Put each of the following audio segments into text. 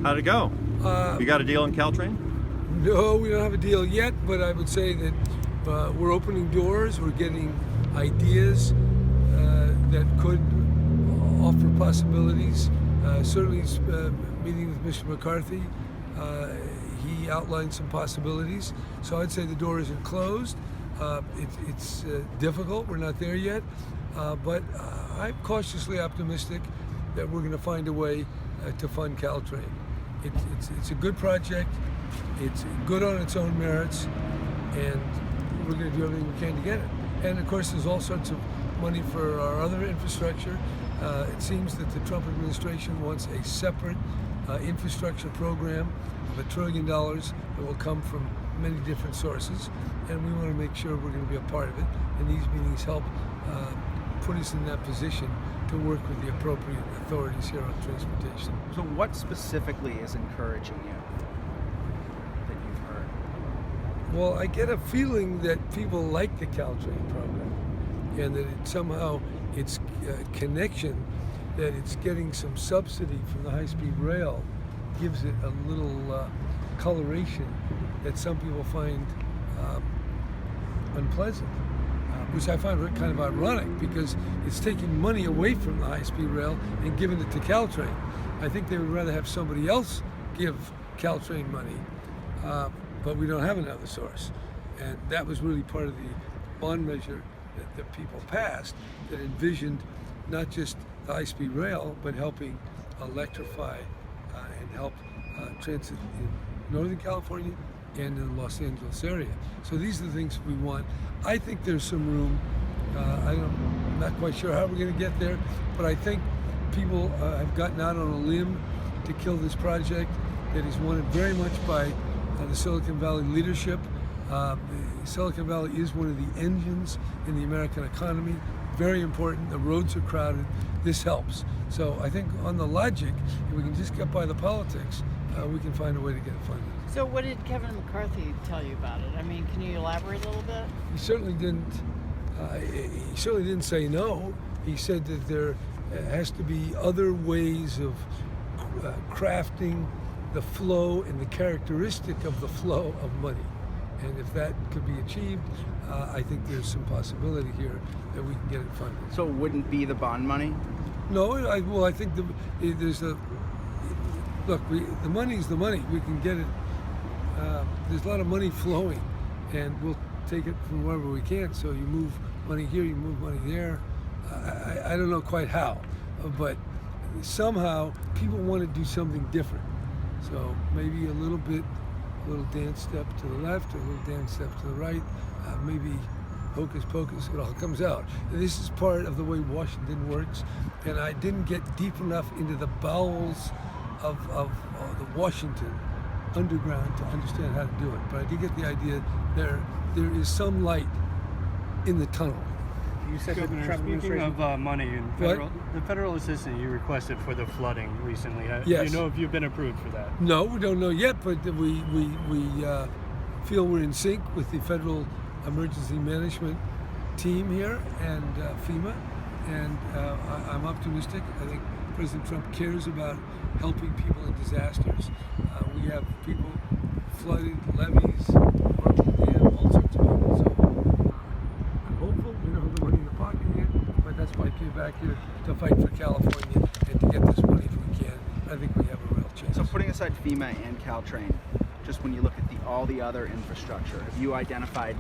How'd it go? You got a deal in Caltrain? No, we don't have a deal yet, but I would say that we're opening doors. We're getting ideas that could offer possibilities. Certainly, meeting with Mr. McCarthy, he outlined some possibilities. So I'd say the door isn't closed. It's difficult. We're not there yet, but I'm cautiously optimistic that we're going to find a way to fund Caltrain. It's a good project. It's good on its own merits, and we're going to do everything we can to get it. And of course, there's all sorts of money for our other infrastructure. It seems that the Trump administration wants a separate infrastructure program of $1 trillion that will come from many different sources, and we want to make sure we're going to be a part of it. And these meetings help put us in that position to work with the appropriate authorities here on transportation. So what specifically is encouraging you that you've heard? Well, I get a feeling that people like the Caltrain program, and that somehow its connection, that it's getting some subsidy from the high-speed rail, gives it a little coloration that some people find unpleasant. Which I find kind of ironic, because it's taking money away from the high-speed rail and giving it to Caltrain. I think they would rather have somebody else give Caltrain money, but we don't have another source. And that was really part of the bond measure that people passed, that envisioned not just the high-speed rail, but helping electrify and help transit in Northern California and in the Los Angeles area. So these are the things we want. I think there's some room. I'm not quite sure how we're going to get there, but I think people have gotten out on a limb to kill this project that is wanted very much by the Silicon Valley leadership. Silicon Valley is one of the engines in the American economy. Very important. The roads are crowded. This helps. So I think on the logic, if we can just get by the politics, we can find a way to get it funded. So what did Kevin McCarthy tell you about it? I mean, can you elaborate a little bit? He certainly didn't. He certainly didn't say no. He said that there has to be other ways of crafting the flow and the characteristic of the flow of money. And if that could be achieved, I think there's some possibility here that we can get it funded. So it wouldn't be the bond money? No, I think there's a look. The money's the money. We can get it. There's a lot of money flowing, and we'll take it from wherever we can. So you move money here, you move money there. I don't know quite how, but somehow people want to do something different. So maybe a little dance step to the left, or a little dance step to the right, maybe hocus pocus, it all comes out. This is part of the way Washington works, and I didn't get deep enough into the bowels of the Washington underground to understand how to do it. But I did get the idea there is some light in the tunnel. You said that the Trump Speaking of money and the federal assistance you requested for the flooding recently, yes. Do you know if you've been approved for that? No, we don't know yet, but we feel we're in sync with the Federal Emergency Management team here and FEMA, and I'm optimistic. I think President Trump cares about helping people in disasters. We have people flooded, levees, broken dam, all sorts of people. So I'm hopeful. We don't have the money in the pocket yet, but that's why I came back here to fight for California and to get this money if we can. I think we have a real chance. So putting aside FEMA and Caltrain, just when you look at all the other infrastructure, have you identified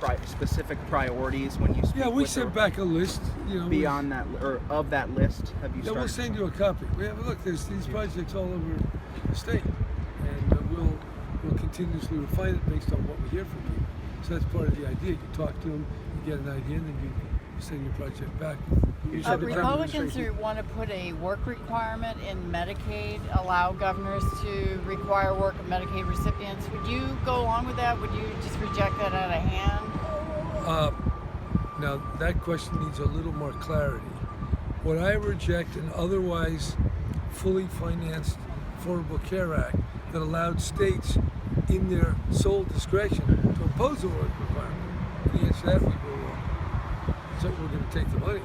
any specific priorities when you speak? Yeah, we sent back a list. Beyond that, or of that list, have you started? Yeah, we'll send you a copy. We have there's these projects all over the state, and we'll continuously refine it based on what we hear from people. So that's part of the idea. You talk to them, you get an idea, and then you send your project back. Republicans who want to put a work requirement in Medicaid, allow governors to require work of Medicaid recipients. Would you go along with that? Would you just reject that out of hand? Now, that question needs a little more clarity. Would I reject an otherwise fully financed Affordable Care Act that allowed states in their sole discretion to impose a work requirement? And the answer to that would be, well, so we're going to take the money.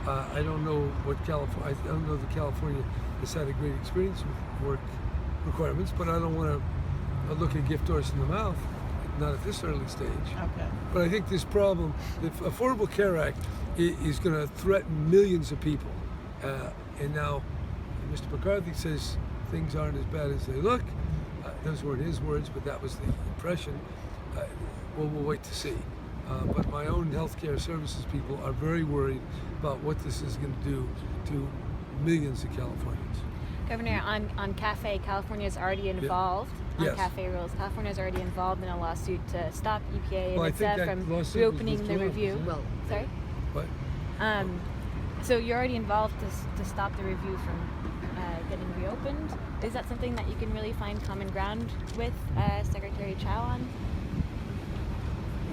I don't know what California. I don't know that California has had a great experience with work requirements, but I don't want to look a gift horse in the mouth. Not at this early stage. Okay. But I think this problem, the Affordable Care Act, is going to threaten millions of people. And now, Mr. McCarthy says things aren't as bad as they look. Those weren't his words, but that was the impression. Well, we'll wait to see. But my own healthcare services people are very worried about what this is going to do to millions of Californians. Governor, on CAFE, California is already involved. On Yes. CAFE rules, California is already involved in a lawsuit to stop EPA Well, I and think ITSEF that from lawsuit was reopening the withdrawn, review. isn't it? Well, sorry. But So you're already involved to stop the review from getting reopened. Is that something that you can really find common ground with Secretary Chao on?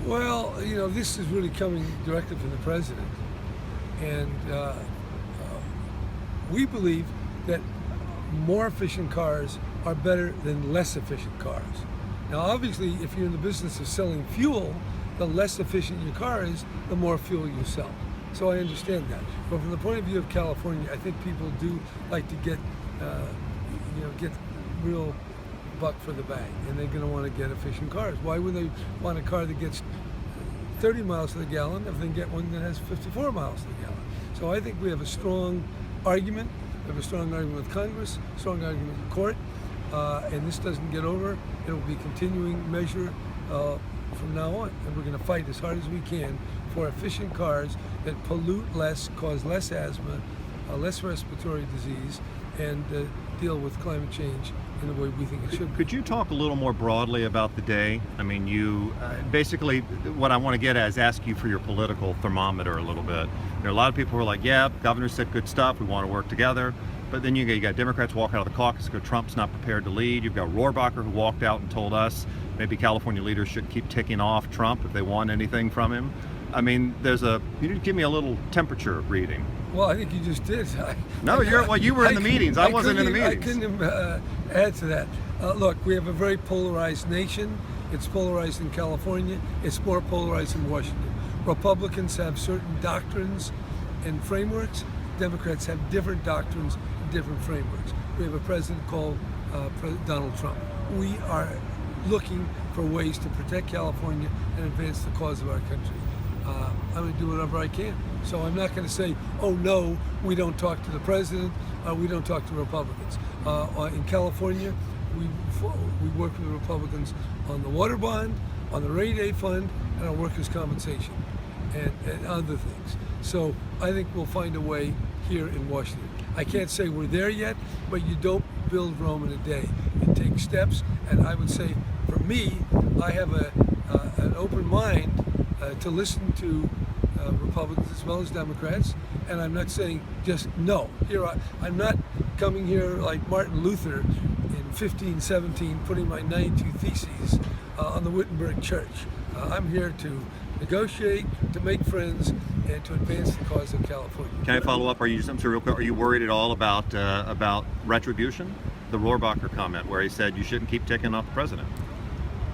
well, this is really coming directly from the president, and we believe that more efficient cars are better than less efficient cars. Now, obviously, if you're in the business of selling fuel, the less efficient your car is, the more fuel you sell. So I understand that. But from the point of view of California, I think people do like to get real buck for the bag, and they're going to want to get efficient cars. Why would they want a car that gets 30 miles to the gallon if they can get one that has 54 miles to the gallon? So I think we have a strong argument. We have a strong argument with Congress, strong argument in court, and this doesn't get over. It will be a continuing measure from now on, and we're going to fight as hard as we can for efficient cars that pollute less, cause less asthma, less respiratory disease, and deal with climate change in the way we think it should be. Could you talk a little more broadly about the day? I mean, you basically, what I want to get at is ask you for your political thermometer a little bit. There are a lot of people who are like, yeah, the governor said good stuff, we want to work together. But then you got Democrats walking out of the caucus because Trump's not prepared to lead. You've got Rohrabacher who walked out and told us maybe California leaders should keep ticking off Trump if they want anything from him. I mean, you need to give me a little temperature reading. Well, I think you just did. You were in the meetings. I wasn't in the meetings. I couldn't add to that. Look, we have a very polarized nation. It's polarized in California. It's more polarized in Washington. Republicans have certain doctrines and frameworks. Democrats have different doctrines and different frameworks. We have a president called Donald Trump. We are looking for ways to protect California and advance the cause of our country. I'm going to do whatever I can. So I'm not going to say, oh no, we don't talk to the president, we don't talk to Republicans. In California, we work with the Republicans on the water bond, on the rainy day fund, and on workers' compensation, and other things. So I think we'll find a way here in Washington. I can't say we're there yet, but you don't build Rome in a day. You take steps, and I would say, for me, I have an open mind to listen to Republicans as well as Democrats, and I'm not saying just no. I'm not coming here like Martin Luther in 1517 putting my 92 Theses on the Wittenberg Church. I'm here to negotiate, to make friends, and to advance the cause of California. Can I follow up? Are you worried at all about retribution? The Rohrabacher comment where he said you shouldn't keep ticking off the president.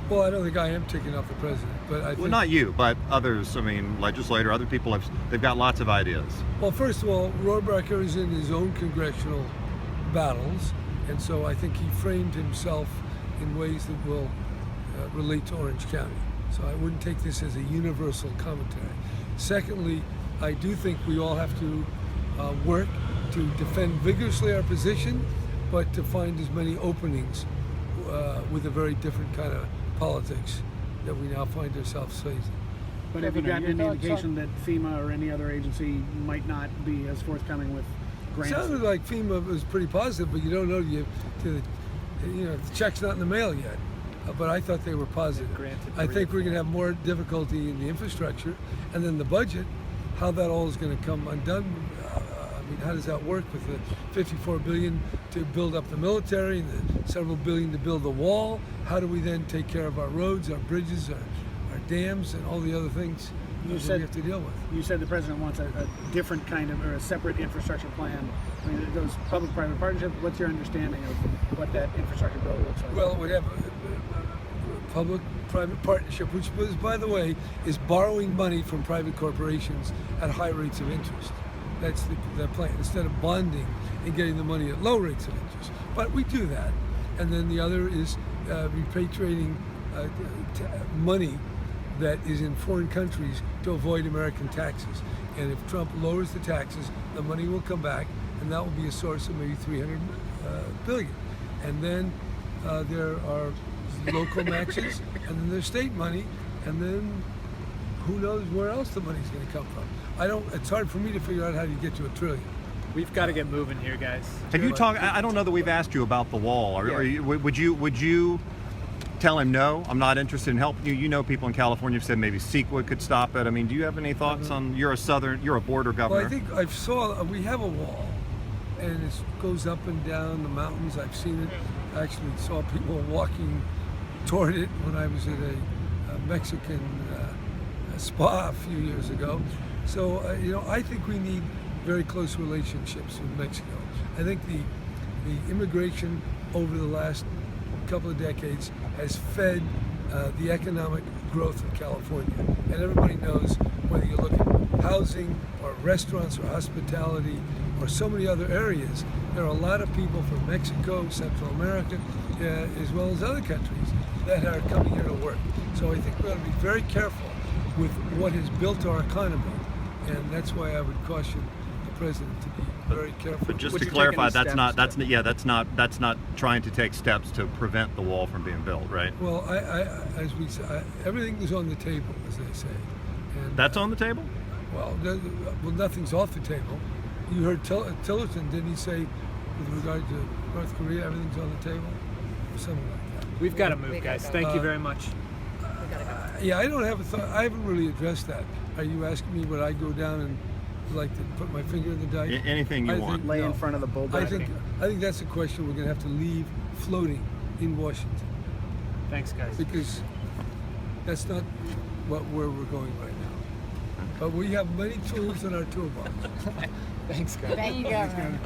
Well, I don't think I am ticking off the president, but I think... Well, not you, but others. I mean, legislator, other people they've got lots of ideas. Well, first of all, Rohrabacher is in his own congressional battles, and so I think he framed himself in ways that will relate to Orange County. So I wouldn't take this as a universal commentary. Secondly, I do think we all have to work to defend vigorously our position, but to find as many openings with a very different kind of politics that we now find ourselves facing. But have you gotten any indication that FEMA or any other agency might not be as forthcoming with grants? It sounded like FEMA was pretty positive, but you don't know the check's not in the mail yet. But I thought they were positive. I think we're going to have more difficulty in the infrastructure, and then the budget, how that all is going to come undone. I mean, how does that work with the $54 billion to build up the military, and the several billion to build the wall? How do we then take care of our roads, our bridges, our dams, and all the other things that we have to deal with? You said the president wants a different kind of, or a separate infrastructure plan. I mean, it goes public-private partnership. What's your understanding of what that infrastructure bill looks like? Well, it would have public-private partnership, which, by the way, is borrowing money from private corporations at high rates of interest. That's the plan, instead of bonding and getting the money at low rates of interest. But we do that. And then the other is repatriating money that is in foreign countries to avoid American taxes. And if Trump lowers the taxes, the money will come back, and that will be a source of maybe $300 billion. And then there are local matches, and then there's state money, and then who knows where else the money's going to come from. It's hard for me to figure out how you get to $1 trillion. We've got to get moving here, guys. Have you talked? I don't know that we've asked you about the wall. Would you tell him no? I'm not interested in helping you. You know, people in California have said maybe CEQA could stop it. I mean, do you have any thoughts on? You're a border governor. Well, I think we have a wall, and it goes up and down the mountains. I've seen it. I actually saw people walking toward it when I was at a Mexican spa a few years ago. So I think we need very close relationships with Mexico. I think the immigration over the last couple of decades has fed the economic growth of California. And everybody knows, whether you look at housing or restaurants or hospitality or so many other areas, there are a lot of people from Mexico, Central America, as well as other countries that are coming here to work. So I think we're going to be very careful with what has built our economy. And that's why I would caution the president to be very careful. But just Would to you take clarify, any that's not trying to take steps to prevent the wall from being built, right? Well, as we say, everything is on the table, as they say. And, That's on the table? Well, nothing's off the table. You heard Tillerson, didn't he say, with regard to North Korea, everything's on the table? Or something like that. We've got to move, guys. Thank you very much. Yeah, I don't have a thought. I haven't really addressed that. Are you asking me would I go down and like to put my finger in the dike? Anything you want. Lay in front of the bull I bracket. think that's a question we're going to have to leave floating in Washington, Thanks, guys. because that's not where we're going right now. But we have many tools in our toolbox. Thanks, guys. Thank you, Governor.